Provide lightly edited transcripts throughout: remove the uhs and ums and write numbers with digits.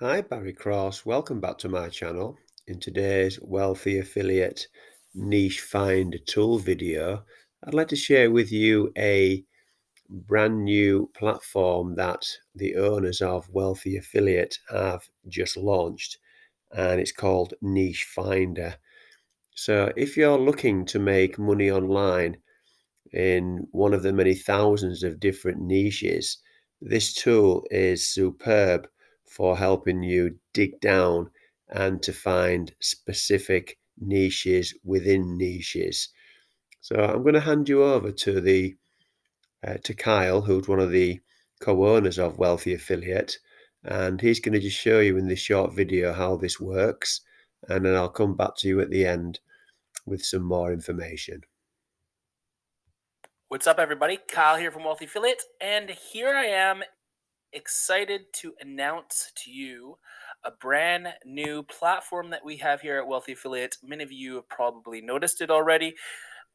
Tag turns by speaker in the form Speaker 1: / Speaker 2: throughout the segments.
Speaker 1: Hi, Barry Cross. Welcome back to my channel. In today's Wealthy Affiliate Niche Finder Tool video, I'd like to share with you a brand new platform that the owners of Wealthy Affiliate have just launched, and it's called Niche Finder. So if you're looking to make money online in one of the many thousands of different niches, this tool is superb for helping you dig down and to find specific niches within niches. So I'm going to hand you over to Kyle, who's one of the co-owners of Wealthy Affiliate, and he's going to just show you in this short video how this works, and then I'll come back to you at the end with some more information.
Speaker 2: What's up, everybody? Kyle here from Wealthy Affiliate, and here I am excited to announce to you a brand new platform that we have here at Wealthy Affiliate. Many of you have probably noticed it already.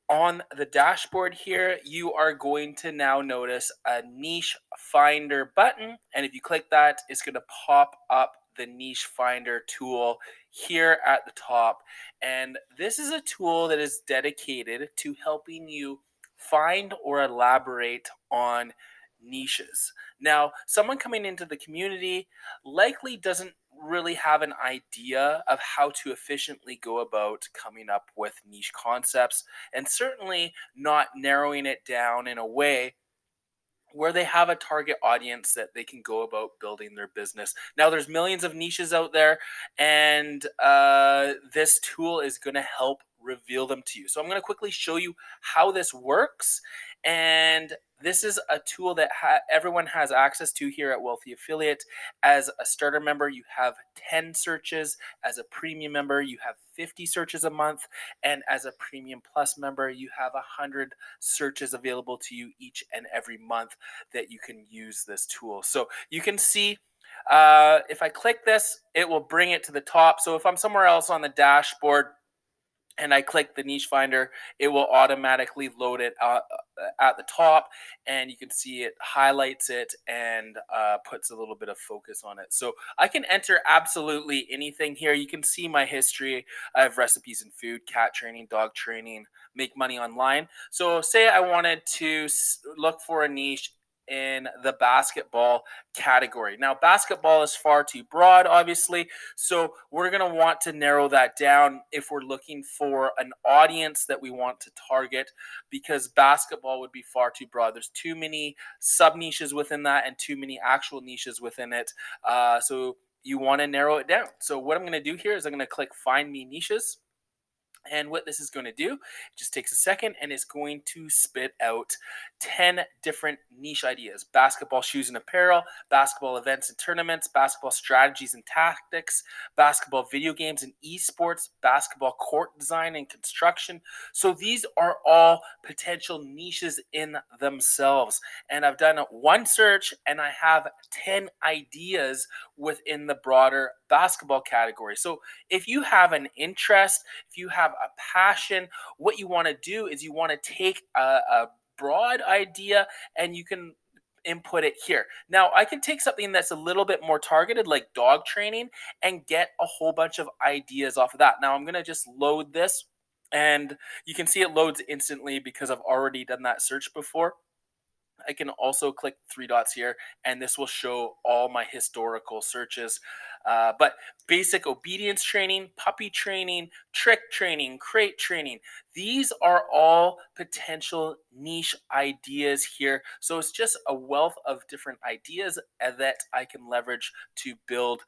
Speaker 2: On the dashboard here, you are going to now notice a niche finder button, and if you click that, it's going to pop up the niche finder tool here at the top. And this is a tool that is dedicated to helping you find or elaborate on niches. Now, someone coming into the community likely doesn't really have an idea of how to efficiently go about coming up with niche concepts, and certainly not narrowing it down in a way where they have a target audience that they can go about building their business. Now, there's millions of niches out there, and this tool is going to help reveal them to you. So I'm going to quickly show you how this works. And this is a tool that everyone has access to here at Wealthy Affiliate. As a starter member, you have 10 searches. As a premium member, you have 50 searches a month. And as a premium plus member, you have 100 searches available to you each and every month that you can use this tool. So you can see if I click this, it will bring it to the top. So if I'm somewhere else on the dashboard and I click the niche finder, it will automatically load it at the top, and you can see it highlights it and puts a little bit of focus on it. So I can enter absolutely anything here. You can see my history. I have recipes in food, cat training, dog training, make money online. So say I wanted to look for a niche in the basketball category. Now, basketball is far too broad, obviously, so we're going to want to narrow that down if we're looking for an audience that we want to target, because basketball would be far too broad. There's too many sub niches within that and too many actual niches within it. So you want to narrow it down. So what I'm going to do here is I'm going to click Find Me Niches. And what this is going to do, it just takes a second and it's going to spit out 10 different niche ideas: basketball shoes and apparel, basketball events and tournaments, basketball strategies and tactics, basketball video games and esports, basketball court design and construction. So these are all potential niches in themselves. And I've done one search and I have 10 ideas within the broader basketball category. So if you have an interest, if you have a passion, what you want to do is you want to take a broad idea and you can input it here. Now, I can take something that's a little bit more targeted, like dog training, and get a whole bunch of ideas off of that. Now, I'm going to just load this, and you can see it loads instantly because I've already done that search before. I can also click three dots here, and this will show all my historical searches. But basic obedience training, puppy training, trick training, crate training, these are all potential niche ideas here. So it's just a wealth of different ideas that I can leverage to build,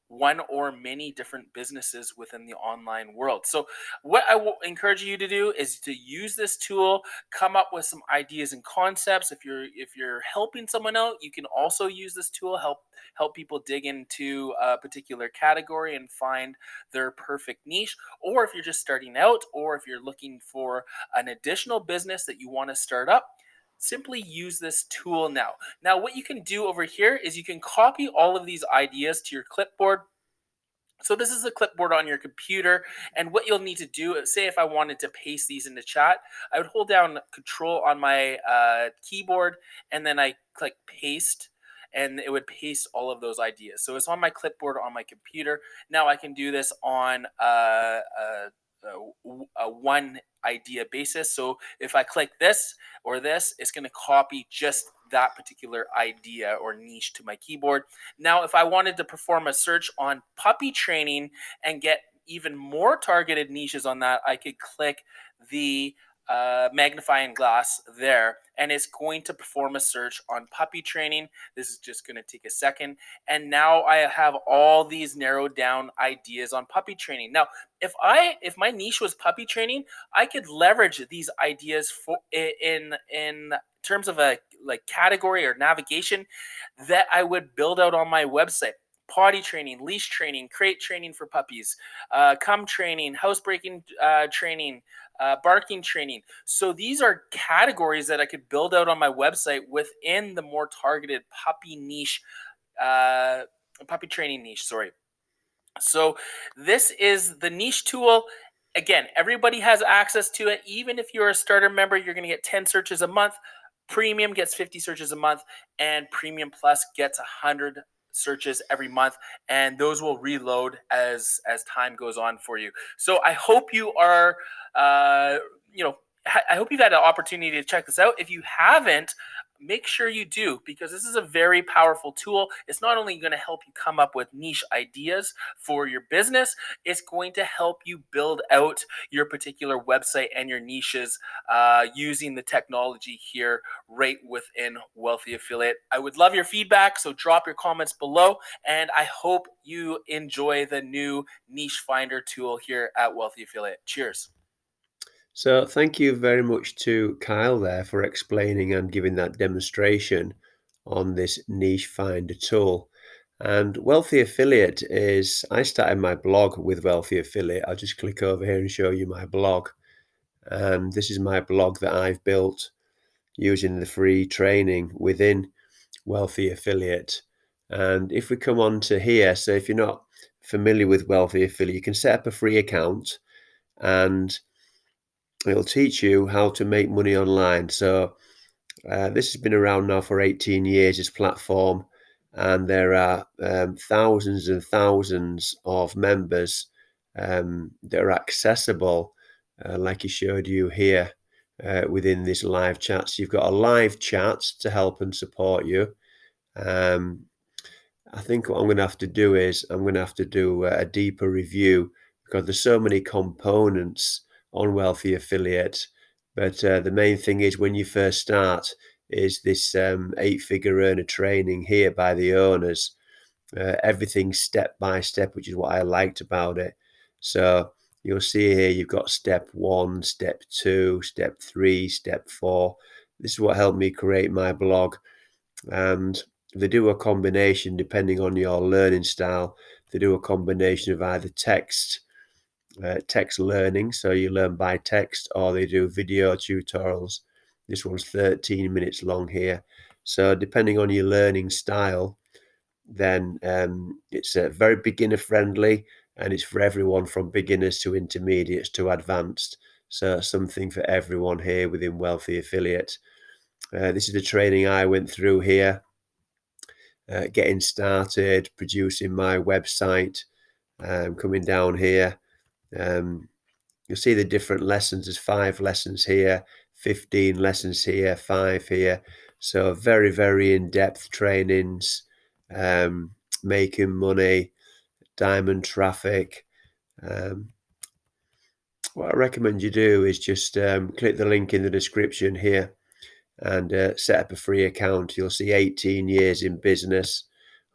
Speaker 2: one or many different businesses within the online world. So what I will encourage you to do is to use this tool, come up with some ideas and concepts. If you're helping someone out, you can also use this tool, help people dig into a particular category and find their perfect niche. Or if you're just starting out, or if you're looking for an additional business that you want to start up, simply use this tool now. Now, what you can do over here is you can copy all of these ideas to your clipboard. So this is the clipboard on your computer, and what you'll need to do is, say if I wanted to paste these into chat, I would hold down Control on my keyboard, and then I click paste, and it would paste all of those ideas. So it's on my clipboard on my computer. Now I can do this on a one idea basis. So if I click this or this, it's going to copy just that particular idea or niche to my keyboard. Now, if I wanted to perform a search on puppy training and get even more targeted niches on that, I could click the magnifying glass there, and it's going to perform a search on puppy training. This is just going to take a second, and now I have all these narrowed down ideas on puppy training. Now, if my niche was puppy training, I could leverage these ideas for in terms of a like category or navigation that I would build out on my website. Potty training, leash training, crate training for puppies, cum training, housebreaking training, barking training. So these are categories that I could build out on my website within the more targeted puppy niche, puppy training niche. Sorry. So this is the niche tool. Again, everybody has access to it. Even if you're a starter member, you're going to get 10 searches a month. Premium gets 50 searches a month, and Premium Plus gets 100 searches every month, and those will reload as time goes on for you. So I hope you are, I hope you've had an opportunity to check this out. If you haven't, make sure you do, because this is a very powerful tool. It's not only going to help you come up with niche ideas for your business, it's going to help you build out your particular website and your niches using the technology here right within Wealthy Affiliate. I would love your feedback, so drop your comments below, and I hope you enjoy the new niche finder tool here at Wealthy Affiliate. Cheers.
Speaker 1: So thank you very much to Kyle there for explaining and giving that demonstration on this niche finder tool. And Wealthy Affiliate is, I started my blog with Wealthy Affiliate. I'll just click over here and show you my blog. And this is my blog that I've built using the free training within Wealthy Affiliate. And if we come on to here, so if you're not familiar with Wealthy Affiliate, you can set up a free account and it'll teach you how to make money online. So this has been around now for 18 years, this platform, and there are thousands and thousands of members that are accessible, like he showed you here within this live chat. So you've got a live chat to help and support you. I think what I'm going to have to do is I'm going to have to do a deeper review, because there's so many components on Wealthy Affiliate. But the main thing is, when you first start, is this 8-figure earner training here by the owners. Everything step by step, which is what I liked about it. So you'll see here you've got step 1, step 2, step 3, step 4. This is what helped me create my blog. And they do a combination, depending on your learning style. They do a combination of either text learning, so you learn by text, or they do video tutorials. This one's 13 minutes long here. So depending on your learning style, then it's very beginner friendly, and it's for everyone from beginners to intermediates to advanced. So something for everyone here within Wealthy Affiliate. This is the training I went through here, getting started, producing my website, coming down here. You'll see the different lessons. There's 5 lessons here, 15 lessons here, 5 here. So very, very in-depth trainings, making money, diamond traffic. What I recommend you do is just click the link in the description here and set up a free account. You'll see 18 years in business,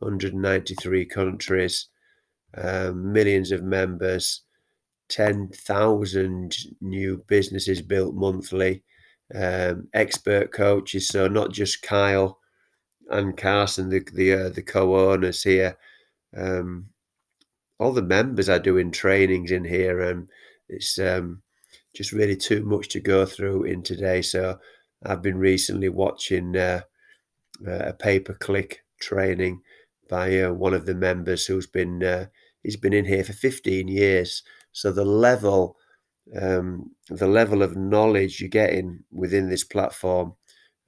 Speaker 1: 193 countries, millions of members, 10,000 new businesses built monthly, expert coaches. So not just Kyle and Carson, the co-owners here. All the members are doing trainings in here, and it's just really too much to go through in today. So I've been recently watching a pay-per-click training by one of the members who's been he's been in here for 15 years. So the level of knowledge you're getting within this platform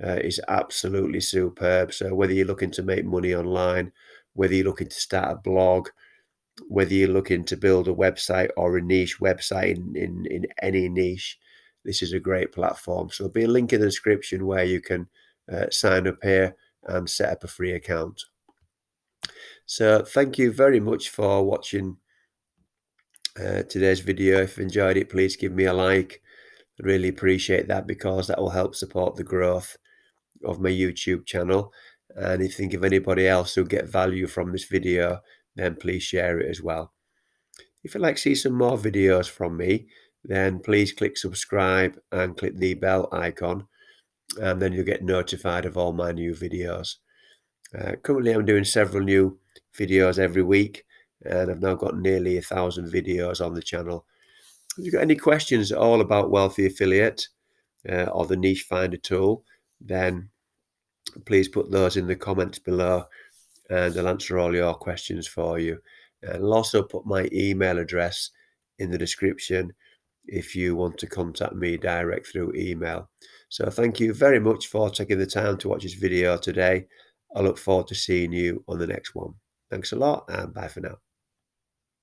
Speaker 1: is absolutely superb. So whether you're looking to make money online, whether you're looking to start a blog, whether you're looking to build a website or a niche website in any niche, this is a great platform. So there'll be a link in the description where you can sign up here and set up a free account. So thank you very much for watching today's video. If you enjoyed it, please give me a like. I really appreciate that, because that will help support the growth of my YouTube channel. And if you think of anybody else who get value from this video, then please share it as well. If you'd like to see some more videos from me, then please click subscribe and click the bell icon, and then you'll get notified of all my new videos. Currently I'm doing several new videos every week, and I've now got nearly 1,000 videos on the channel. If you've got any questions at all about Wealthy Affiliate or the Niche Finder tool, then please put those in the comments below, and I'll answer all your questions for you. And I'll also put my email address in the description if you want to contact me direct through email. So thank you very much for taking the time to watch this video today. I look forward to seeing you on the next one. Thanks a lot, and bye for now.